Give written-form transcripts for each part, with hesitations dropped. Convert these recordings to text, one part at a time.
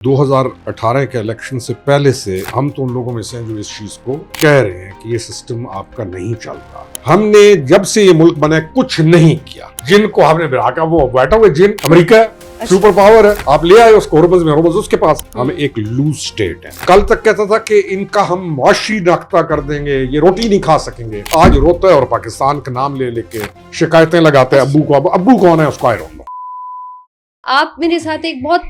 2018 के इलेक्शन से पहले से हम तो उन लोगों में से हैं जो इस चीज को कह रहे हैं कि ये सिस्टम आपका नहीं चल रहा। हमने जब से ये मुल्क बना कुछ नहीं किया। जिनको हमने बिराका वो बैठा हुआ जिन अमेरिका सुपर पावर है, आप ले आए उसको हॉर्मज उसके पास। हम एक लूज स्टेट है। कल तक कहता था कि इनका हम मुआशी नाख्ता कर देंगे, ये रोटी नहीं खा सकेंगे। आज रोता है और पाकिस्तान का नाम ले लेके शिकायतें लगाते हैं अब्बू को। अब्बू कौन है उसको आई डोंट नो। आप मेरे साथ एक बहुत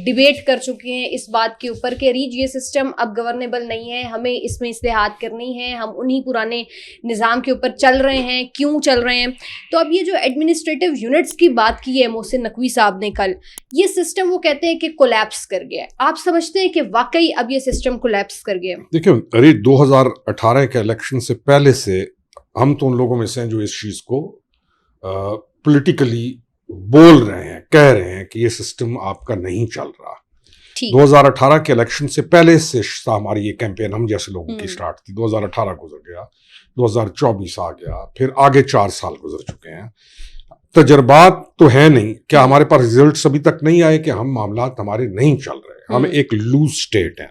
डिबेट कर चुके हैं इस बात के ऊपर कि रीज ये सिस्टम अब गवर्नेबल नहीं है, हमें इसमें इस्तेहाद करनी है, हम उन्हीं पुराने निज़ाम के ऊपर चल रहे हैं, क्यों चल रहे हैं। तो अब ये जो एडमिनिस्ट्रेटिव यूनिट्स की बात की है मोहसिन नकवी साहब ने कल, ये सिस्टम वो कहते हैं कि कोलैप्स कर गया है। आप समझते हैं कि वाकई अब ये सिस्टम कोलैप्स कर गया है? देखिए, अरे 2018 के इलेक्शन से पहले से हम तो उन लोगों में से हैं जो इस चीज को पॉलिटिकली बोल रहे हैं, कह रहे हैं कि ये सिस्टम आपका नहीं चल रहा। 2018 के इलेक्शन से पहले से हमारी ये कैंपेन हम जैसे लोगों की स्टार्ट थी। 2018 गुजर गया, 2024 आ गया, फिर आगे 4 साल गुजर चुके हैं। तजर्बात तो है नहीं, क्या हमारे पास रिजल्ट्स अभी तक नहीं आए कि हम मामलात हमारे नहीं चल रहे। हम एक लूज स्टेट है,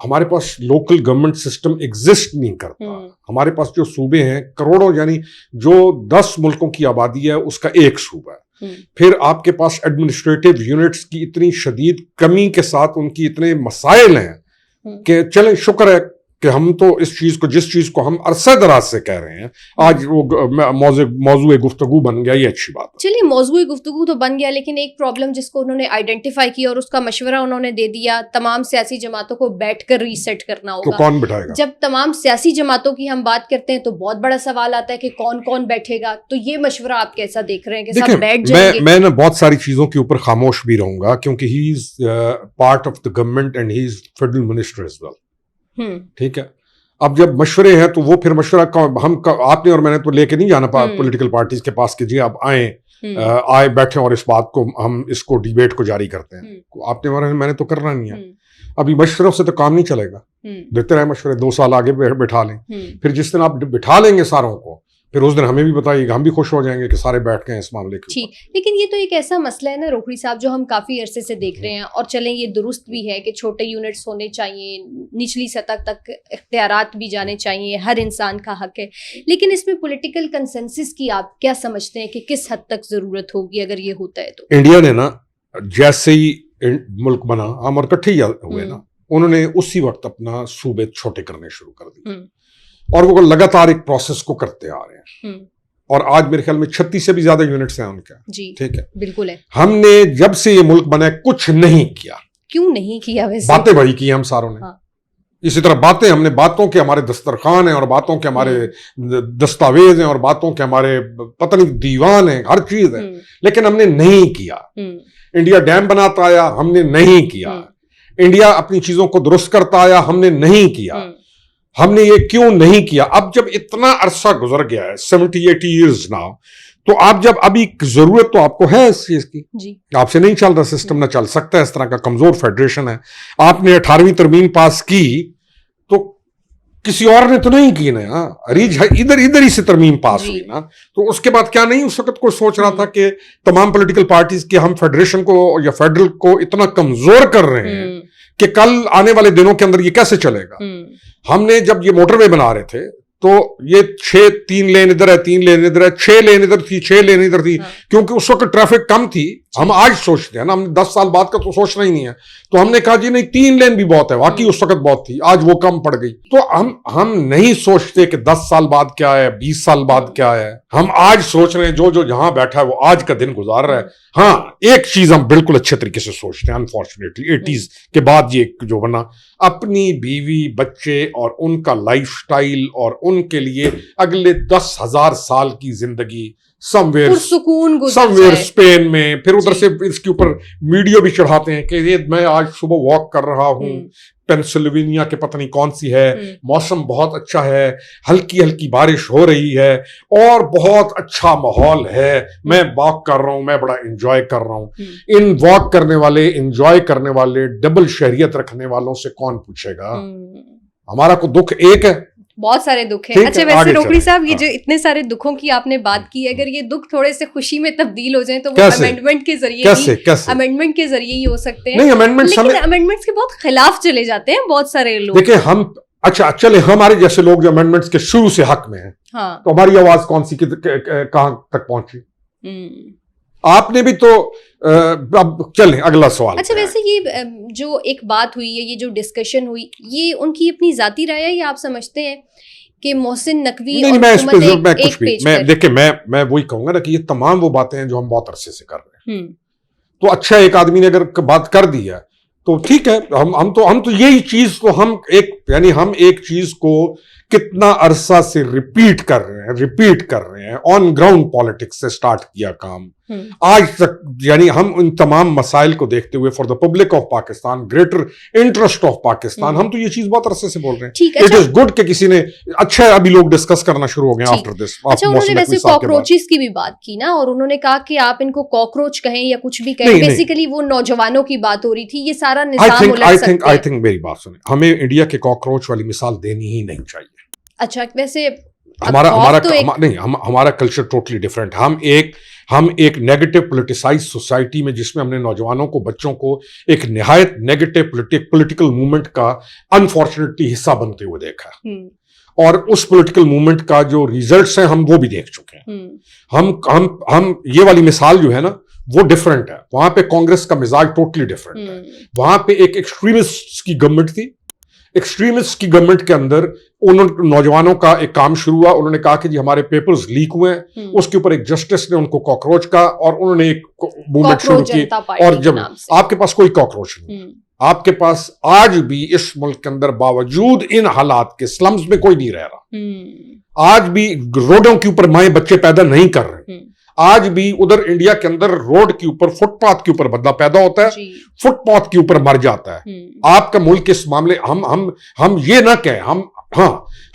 हमारे पास लोकल गवर्नमेंट सिस्टम एग्जिस्ट नहीं करता। हमारे पास जो सूबे हैं करोड़ों, यानी जो 10 मुल्कों की आबादी है उसका एक सूबा है। फिर आपके पास एडमिनिस्ट्रेटिव यूनिट्स की इतनी शदीद कमी के साथ उनकी इतने मसाइल हैं कि चलें शुक्र है कि हम तो इस चीज को, जिस चीज को हम अरसे दराज से कह रहे हैं, आज वो मौजूए गुफ्तगू बन गया। ये अच्छी बात है। चलिए, मौजूए गुफ्तगू तो बन गया, लेकिन एक प्रॉब्लम जिसको उन्होंने आइडेंटिफाई किया और उसका मशवरा उन्होंने दे दिया, तमाम सियासी जमातों को बैठकर रीसेट करना होगा। तो कौन बैठाएगा? जब तमाम सियासी जमातों की हम बात करते हैं तो बहुत बड़ा सवाल आता है कि कौन कौन बैठेगा। तो ये मशवरा आप कैसा देख रहे हैं कि सब बैठ जाएंगे? मैं ना बहुत सारी चीजों के ऊपर खामोश भी रहूंगा, क्योंकि he is part of the government and he is federal minister as well. ठीक है, अब जब मशवरे हैं तो वो फिर मशवरा आपने और मैंने तो लेके नहीं जाना पॉलिटिकल पार्टीज के पास कि जी आप आए बैठे और इस बात को हम इसको डिबेट को जारी करते हैं। आपने और मैंने तो करना नहीं है। अभी मशवरों से तो काम नहीं चलेगा। देते रहे मशवरे, 2 साल आगे बैठा लें, फिर जिस दिन आप बिठा लेंगे सारों को, फिर उस दिन हमें भी बताइएगा, हम भी खुश हो जाएंगे कि सारे बैठ गए इस मामले के ऊपर। लेकिन ये तो एक ऐसा मसला है ना रोकड़ी साहब, जो हम काफी अरसे से देख रहे हैं, और चलें ये दुरुस्त भी है कि छोटे यूनिट्स होने चाहिए, निचली सतह तक इख्तियारात भी जाने चाहिए, हर इंसान का हक है। लेकिन इसमें पॉलिटिकल कंसेंसस की आप क्या समझते हैं कि किस हद तक जरूरत होगी अगर ये होता है तो? इंडिया ने ना जैसे ही मुल्क बना, हम और इकट्ठे हुए ना, उन्होंने उसी वक्त अपना सूबे छोटे करने शुरू कर दिए और वो लगातार एक प्रोसेस को करते आ रहे हैं। और आज मेरे ख्याल में 36 से भी ज्यादा यूनिट्स हैं उनके। ठीक है, बिल्कुल है। हमने जब से ये मुल्क बना कुछ नहीं किया। क्यों नहीं किया? वैसे बातें बड़ी की हम सारों ने। इसी तरह बातें, हमने बातों के हमारे दस्तरखान हैं और बातों के हमारे दस्तावेज हैं और बातों के हमारे पता नहीं दीवान हैं, हर चीज है, लेकिन हमने नहीं किया। इंडिया डैम बनाता आया, हमने नहीं किया। इंडिया अपनी चीजों को दुरुस्त करता आया, हमने नहीं किया। हमने ये क्यों नहीं किया? अब जब इतना अरसा गुजर गया है, 70-80 ईयर्स नाउ, तो आप जब अभी जरूरत तो आपको है इस चीज की जी। आपसे नहीं चल रहा सिस्टम, ना चल सकता है, इस तरह का कमजोर फेडरेशन है। आपने 18वीं तरमीम पास की तो किसी और ने तो नहीं की ना, रीज इधर ही से तरमीम पास हुई ना, तो उसके बाद क्या नहीं उस वक्त कोई सोच रहा था कि तमाम पॉलिटिकल पार्टीज के हम फेडरेशन को या फेडरल को इतना कमजोर कर रहे हैं कि कल आने वाले दिनों के अंदर ये कैसे चलेगा। हमने जब ये मोटरवे बना रहे थे तो ये 3 लेन इधर है, 3 लेन इधर है, 6 लेन इधर थी, 6 लेन इधर थी, क्योंकि उस वक्त ट्रैफिक कम थी। हम आज सोचते हैं ना, हमने 10 साल बाद का तो सोचना ही नहीं है, तो हमने कहा जी नहीं 3 लेन भी बहुत है। वाकई उस वक्त बहुत थी, आज वो कम पड़ गई। तो हम नहीं सोचते कि 10 साल बाद क्या है, 20 साल बाद क्या है। हम आज सोच रहे हैं, जो जहां बैठा है वो आज का दिन गुजार रहा है। हाँ, एक चीज हम बिल्कुल अच्छे तरीके से सोचते हैं, अनफॉर्चुनेटली 80s के बाद ये जो बना, अपनी बीवी बच्चे और उनका लाइफस्टाइल और उनके लिए अगले 10,000 साल की जिंदगी समवेयर स्पेन में, फिर उधर से इसके ऊपर वीडियो भी चढ़ाते हैं कि ये मैं आज सुबह वॉक कर रहा हूं, पेंसिल्वेनिया के पता नहीं कौन सी है, मौसम बहुत अच्छा है, हल्की हल्की बारिश हो रही है और बहुत अच्छा माहौल है, मैं वॉक कर रहा हूं, मैं बड़ा एंजॉय कर रहा हूं। इन वॉक करने वाले, एंजॉय करने वाले, डबल शहरियत रखने वालों से कौन पूछेगा? हमारा को दुख एक है बहुत सारे दुख हैं। ठीक अच्छा है, वैसे आगे रोकड़ी चलें। साहब, ये हाँ। जो इतने सारे दुखों की आपने बात की, अगर ये दुख थोड़े से खुशी में तब्दील हो जाए तो वो कैसे? अमेंडमेंट के जरिए कैसे अमेंडमेंट के जरिए ही हो सकते हैं। नहीं, अमेंडमेंट लेकिन समय अमेंडमेंट्स के बहुत खिलाफ चले जाते हैं बहुत सारे लोग। देखिए हम, अच्छा चले, हमारे जैसे लोग जो अमेंडमेंट्स के शुरू से हक में हैं, हाँ। तो हमारी आवाज कौन सी कहां तक पहुंची? हम्म। आपने भी तो अब चलें अगला सवाल। अच्छा वैसे ये जो एक बात हुई है, ये जो डिस्कशन हुई, ये उनकी अपनी जाती राय है या आप समझते हैं कि मोहसिन नकवी नहीं, और मैं इस पे हुकूमत मैं एक कुछ भी पेज मैं पर? देखिए मैं वही कहूंगा ना कि ये तमाम वो बातें हैं जो हम बहुत अरसे से कर रहे हैं। हम्म। तो अच्छा, एक आदमी ने अगर बात कर दी है तो ठीक है, हम तो यही चीज को हम एक चीज को कितना अरसा से रिपीट कर रहे हैं ऑन ग्राउंड पॉलिटिक्स से स्टार्ट किया काम आज तक, यानी हम इन तमाम मसाइल को देखते हुए for the public of Pakistan, greater interest of Pakistan, हम तो ये चीज बहुत अरसे से बोल रहे हैं। इट इज गुड कि किसी ने, अच्छा है अभी लोग डिस्कस करना शुरू हो गए आफ्टर दिस। अच्छा उन्होंने वैसे कॉकरोचेस की भी बात की ना, और उन्होंने कहा कि आप इनको कॉकरोच कहें या कुछ भी कहें, बेसिकली वो नौजवानों की बात हो रही थी, ये सारा निजाम उलट सकते हैं। आई थिंक मेरी बात सुने, हमें इंडिया के कॉकरोच वाली मिसाल देनी ही नहीं चाहिए। अच्छा वैसे हमारा कल्चर टोटली डिफरेंट। हम एक नेगेटिव पोलिटिसाइज सोसाइटी में, जिसमें हमने नौजवानों को, बच्चों को एक निहायत नेगेटिव पॉलिटिकल मूवमेंट का अनफॉर्चुनेटली हिस्सा बनते हुए देखा है, और उस पॉलिटिकल मूवमेंट का जो रिजल्ट्स हैं हम वो भी देख चुके हैं। हम ये वाली मिसाल जो है ना वो डिफरेंट है। वहां पे कांग्रेस का मिजाज टोटली डिफरेंट है। वहां पे एक एक्सट्रीमिस्ट की गवर्नमेंट थी। एक्सट्रीमिस्ट की गवर्नमेंट के अंदर उन्होंने, नौजवानों का एक काम शुरू हुआ, उन्होंने कहा कि जी हमारे पेपर्स लीक हुए हैं, उसके ऊपर एक जस्टिस ने उनको कॉकरोच कहा और उन्होंने एक मूवमेंट शुरू की। और जब आपके पास कोई कॉकरोच नहीं, आपके पास आज भी इस मुल्क के अंदर बावजूद इन हालात के स्लम्स में कोई नहीं रह रहा। आज भी रोडों के ऊपर माए बच्चे पैदा नहीं कर रहे। आज भी उधर इंडिया के अंदर रोड के ऊपर, फुटपाथ के ऊपर बंदा पैदा होता है, फुटपाथ के ऊपर मर जाता है। आपका मुल्क इस मामले, हम ये ना कहें,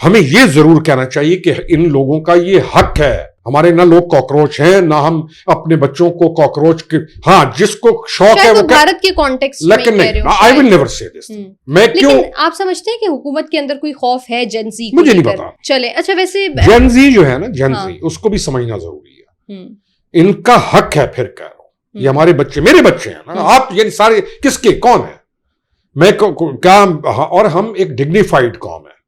हमें ये जरूर कहना चाहिए कि इन लोगों का ये हक है। हमारे ना लोग कॉकरोच हैं, ना हम अपने बच्चों को कॉकरोच के, जिसको शौक है वो भारत के कॉन्टेक्स्ट में कह रहे हो। I will never say this. मैं क्यों, आप समझते हैं कि हुकूमत के अंदर कोई खौफ है जेनजी? मुझे नहीं पता। चले अच्छा वैसे जेनजी जो है ना, जेनजी उसको भी समझना जरूरी है। इनका हक है, फिर कह रहा हूं, ये हमारे बच्चे, मेरे बच्चे हैं ना। आप ये सारे किसके, कौन है, मैं क्या, और हम एक डिग्निफाइड कौम है।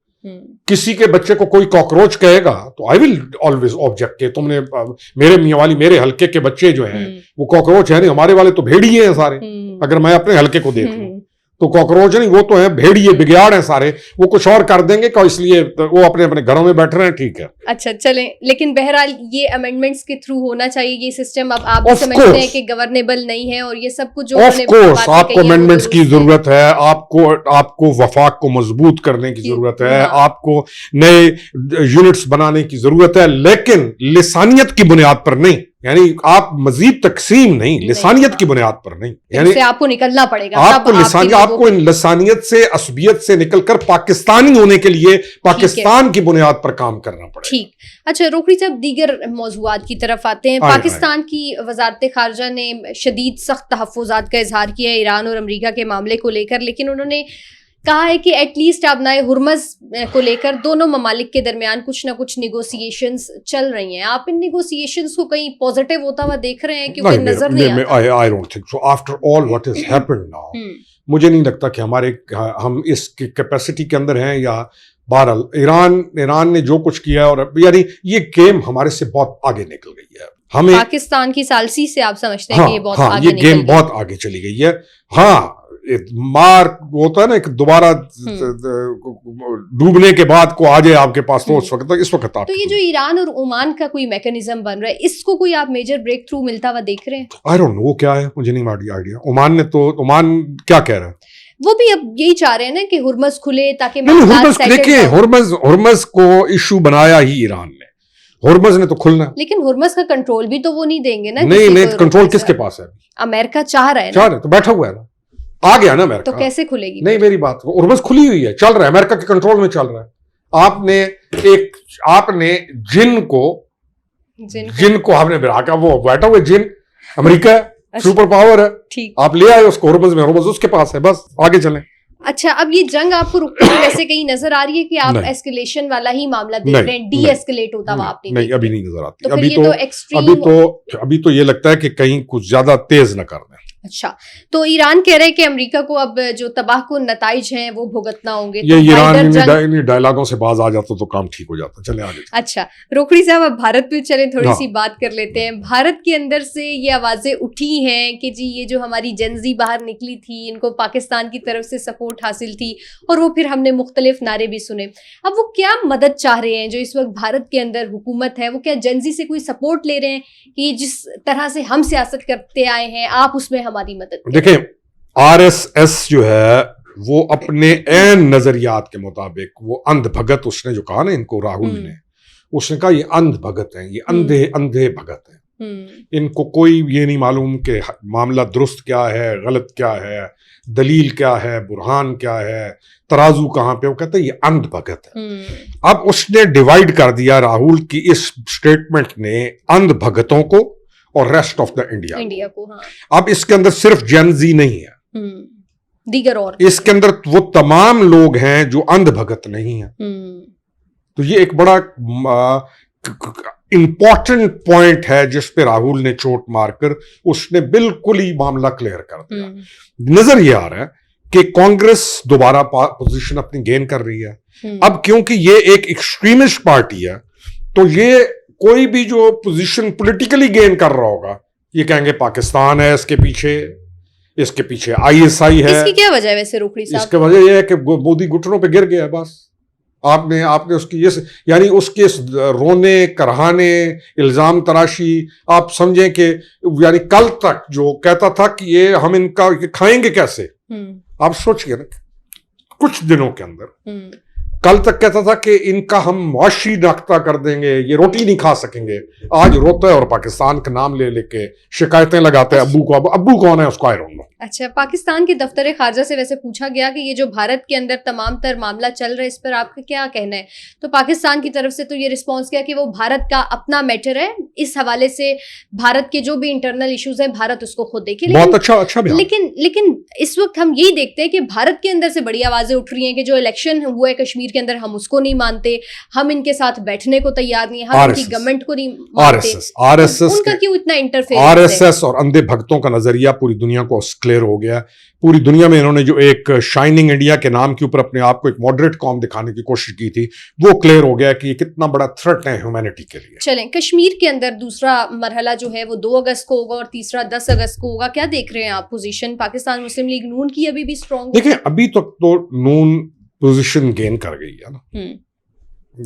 किसी के बच्चे को कोई कॉकरोच कहेगा तो आई विल ऑलवेज ऑब्जेक्ट के तुमने, मेरे मियाँ वाली, मेरे हल्के के बच्चे जो हैं वो कॉकरोच है नहीं, हमारे वाले तो भेड़िए हैं सारे। अगर मैं अपने हल्के को देख लूं तो कॉकरोच नहीं, वो तो है भेड़िए, बिगयाड़ हैं सारे। वो कुछ और कर देंगे क्या, इसलिए वो अपने अपने घरों में बैठ रहे हैं, ठीक है। अच्छा चलें, लेकिन बहरहाल ये अमेंडमेंट्स के थ्रू होना चाहिए ये सिस्टम। अब आप भी समझते हैं कि गवर्नेबल नहीं है, और ये सब कुछ जो ऑफ कोर्स आपको अमेंडमेंट्स की जरूरत है, आपको वफाक को मजबूत करने की जरूरत है, आपको नए यूनिट्स बनाने की जरूरत है, लेकिन लिसानियत की बुनियाद पर नहीं। यानी आप मजीद तकसीम नहीं, लिसानियत की बुनियाद पर नहीं, यानी आपको निकलना पड़ेगा। आपको इन लिसानियत से, असबियत से निकलकर पाकिस्तानी होने के लिए पाकिस्तान की बुनियाद पर काम करना पड़ेगा। ठीक। अच्छा रोकड़ी साहब, दीगर मौजूआत की तरफ आते हैं। पाकिस्तान की वजारत खारजा ने शदीद सख्त तहफ़्फ़ुज़ात का इजहार किया है ईरान और अमरीका के मामले को लेकर, लेकिन उन्होंने कहा है कि एटलीस्ट अपनाए हुर्मज को लेकर दोनों ममालिक के दरमियान कुछ ना कुछ निगोसिएशंस चल रही हैं। आप इन निगोसिएशंस को कहीं पॉजिटिव होता हुआ देख रहे हैं? क्योंकि नजर नहीं आता। I don't think so. After all what has happened now, मुझे नहीं लगता कि हम इस कैपेसिटी के अंदर हैं, या बहरहाल ईरान ने जो कुछ किया, और यानी ये गेम हमारे से बहुत आगे निकल गई है। हमें पाकिस्तान की सालसी से आप समझते हैं कि ये बहुत आगे ये गेम बहुत आगे चली गई है। मार होता है ना, एक दोबारा डूबने के बाद को आ जाए आपके पास, तो उस वक्त तक, इस वक्त आप, तो ये जो ईरान और ओमान का कोई मैकेनिज्म बन रहा है, इसको कोई आप मेजर ब्रेक थ्रू मिलता हुआ देख रहे हैं? आई डोंट नो वो क्या है, मुझे नहीं आइडिया। ओमान क्या कह रहा है? वो भी अब यही चाह रहे हैं ना कि हुर्मज खुले, ताकि हुर्मज को इशू बनाया ही ईरान ने, हुर्मज ने तो खुलना, लेकिन हुर्मज का कंट्रोल भी तो वो नहीं देंगे ना। नहीं, कंट्रोल किसके पास है? अमेरिका चाह रहा है, तो बैठा हुआ है ना, आ गया ना अमेरिका, तो कैसे खुलेगी? नहीं मेरी बात, हुर्मज खुली हुई है, चल रहा है, अमेरिका के कंट्रोल में चल रहा है। आपने जिन को आपने बिराका, वो बैठा हुआ जिन अमेरिका है, सुपर पावर है, ठीक, आप ले आए उसको हुर्मज में, हुर्मज उसके पास है, बस आगे चलें। अच्छा, अब ये जंग आपको रुकती हुई वैसे कहीं नजर आ रही है कि आप नहीं। एस्केलेशन वाला ही मामला देख नहीं, रहे हैं, नहीं, डी एस्केलेट होता हुआ आप नहीं नहीं, देख अभी रहे? नहीं नजर आती। तो फिर अभी ये तो तो एक्सट्रीम। अभी तो ये लगता है कि कहीं कुछ ज्यादा तेज न कर दें। अच्छा, तो ईरान कह रहे हैं कि अमेरिका को अब जो तबाहकुन नताइज हैं वो भुगतना होंगे। ये तो ईरान हाइडर जंग, इन डायलॉगों से बाज आ जाता तो काम ठीक हो जाता। चले आगे। अच्छा रोखड़ी साहब, अब भारत पे चले, थोड़ी हाँ। सी बात कर लेते हैं। भारत के अंदर से ये आवाजें उठी हैं कि जी ये जो हमारी जेंजी बाहर निकली थी, इनको पाकिस्तान की तरफ से सपोर्ट हासिल थी, और वो फिर हमने मुख्तलिफ नारे भी सुने। अब वो क्या मदद चाह रहे हैं? जो इस वक्त भारत के अंदर हुकूमत है, वो क्या जेंजी से कोई सपोर्ट ले रहे हैं कि जिस तरह से हम सियासत करते आए हैं आप उसमें हमारी मदद करें? देखिए, आरएसएस जो है वो अपने ऐन नजरियात के मुताबिक वो अंध भगत, उसने जो कहा ना इनको, राहुल ने, उसने कहा ये अंध भगत हैं, ये अंधे अंधे भगत हैं। इनको कोई ये नहीं मालूम कि मामला दुरुस्त क्या है, गलत क्या है, दलील क्या है, बुरहान क्या है, तराजू कहाँ पे। वो कहते हैं ये अंध भगत है। अब उसने डिवाइड कर दिया राहुल की इस स्टेटमेंट ने अंध भगतों को और रेस्ट ऑफ द इंडिया को। हाँ। अब इसके अंदर सिर्फ जेनजी नहीं है, दीगर और इसके अंदर वो तमाम लोग हैं जो अंध भगत नहीं है। तो ये एक बड़ा इंपॉर्टेंट पॉइंट है जिस पे राहुल ने चोट मारकर उसने बिल्कुल ही मामला क्लियर कर दिया। नजर ये आ रहा है कि कांग्रेस दोबारा पोजीशन अपनी गेन कर रही है। अब क्योंकि ये एक एक्सट्रीमिस्ट पार्टी है, तो ये कोई भी जो पोजीशन पॉलिटिकली गेन कर रहा होगा, ये कहेंगे पाकिस्तान है इसके पीछे आईएसआई है। इसकी क्या वजह है वैसे रोखड़ी साहब? इसकी वजह यह है कि मोदी घुटनों पे गिर गया। बस आपने उसकी ये यानी उसके रोने कराने इल्जाम तराशी, आप समझें कि यानी कल तक जो कहता था कि ये हम इनका खाएंगे कैसे, आप सोचिए ना, कुछ दिनों के अंदर कल तक कहता था कि इनका हम मुआशी नाख्ता कर देंगे, ये रोटी नहीं खा सकेंगे। आज रोता है और पाकिस्तान का नाम ले लेके शिकायतें लगाते हैं अब्बू को। अब्बू कौन है उसको आई डोंट नो। अच्छा, पाकिस्तान के दफ्तर खारजा से वैसे पूछा गया कि ये जो भारत के अंदर तमाम तर मामला चल रहा है, इस पर आपका क्या कहना है? तो पाकिस्तान की तरफ से तो ये रिस्पॉन्स किया कि वो भारत का अपना मैटर है, इस हवाले से भारत के जो भी इंटरनल इश्यूज हैं भारत उसको खुद देखे। बहुत अच्छा लेकिन इस वक्त हम यही देखते हैं कि भारत के अंदर से बड़ी आवाजें उठ रही हैं कि जो इलेक्शन हुआ है कश्मीर के अंदर, हम उसको नहीं मानते, हम इनके साथ बैठने को तैयार नहीं, हम इनकी गवर्नमेंट को नहीं मानते। आरएसएस उनका क्यों इतना इंटरफेयर? आरएसएस और अंधे भक्तों का नजरिया पूरी दुनिया को क्लियर हो गया। पूरी दुनिया में इन्होंने जो एक शाइनिंग इंडिया के नाम के ऊपर अपने आप को एक मॉडरेट कौम दिखाने की कोशिश की थी, वो क्लियर हो गया कि ये कितना बड़ा थ्रेट है ह्यूमैनिटी के लिए। चलें, कश्मीर के अंदर दूसरा मरहला जो है वो 2 अगस्त को होगा और तीसरा 10 अगस्त को होगा। क्या देख रहे हैं आप पोजीशन पाकिस्तान मुस्लिम लीग नून की अभी भी स्ट्रॉन्ग? देखिए, अभी तक तो नून पोजीशन गेन कर गई है ना,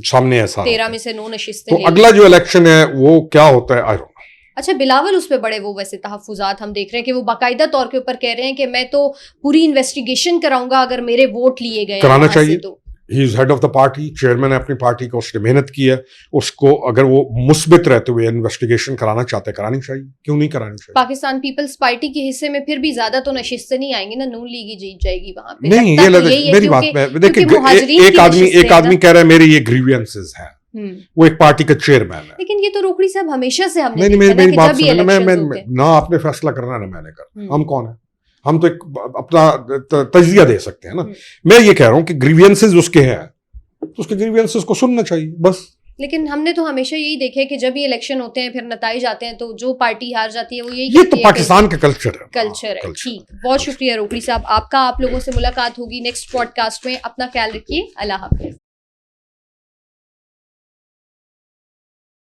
सामने ऐसा 13 में से 9 नशिस्तें। तो अगला जो इलेक्शन है वो क्या होता है, आई डोंट नो। अच्छा, बिलावल उस पे बड़े वो वैसे तहफ्फुजात हम देख रहे हैं कि वो बाकायदा तौर के ऊपर कह रहे हैं कि मैं तो पूरी इन्वेस्टिगेशन कराऊंगा अगर मेरे वोट लिए गए। कराना चाहिए, तो he is head of the party, chairman है अपनी पार्टी का, उसने मेहनत की है, उसको अगर वो मुस्बित रहते हुए इन्वेस्टिगेशन कराना चाहते हैं करानी चाहिए, क्यों नहीं करानी चाहिए? पाकिस्तान पीपल्स पार्टी के हिस्से में फिर भी ज्यादा तो नशिस्तें नहीं आएंगी ना, नून लीग ही जीत जाएगी वहां पे। नहीं, ये मेरी बात में देखिए, एक आदमी कह रहा है मेरे ये ग्रीवियंसेस हैं, वो एक पार्टी का चेयरमैन है। लेकिन ये तो रोकड़ी साहब हमेशा से हमने नहीं, मेरी बात सुनो, मैं ना आपने फैसला करना है ना मैंने करना। हम कौन है? हम तो एक अपना तजिया दे सकते हैं ना। मैं ये कह रहा हूं कि ग्रीवियंसेस उसके हैं तो उसके ग्रीवियंसेस को सुनना चाहिए बस। लेकिन हमने तो हमेशा यही देखा है कि जब ये इलेक्शन होते हैं फिर नताइज आते हैं तो जो पार्टी हार जाती है वो यही ये तो पाकिस्तान का कल्चर है। ठीक, बहुत शुक्रिया रोकड़ी साहब आपका। आप लोगों से मुलाकात होगी नेक्स्ट पॉडकास्ट में। अपना ख्याल रखिए। अल्लाह हाफिज।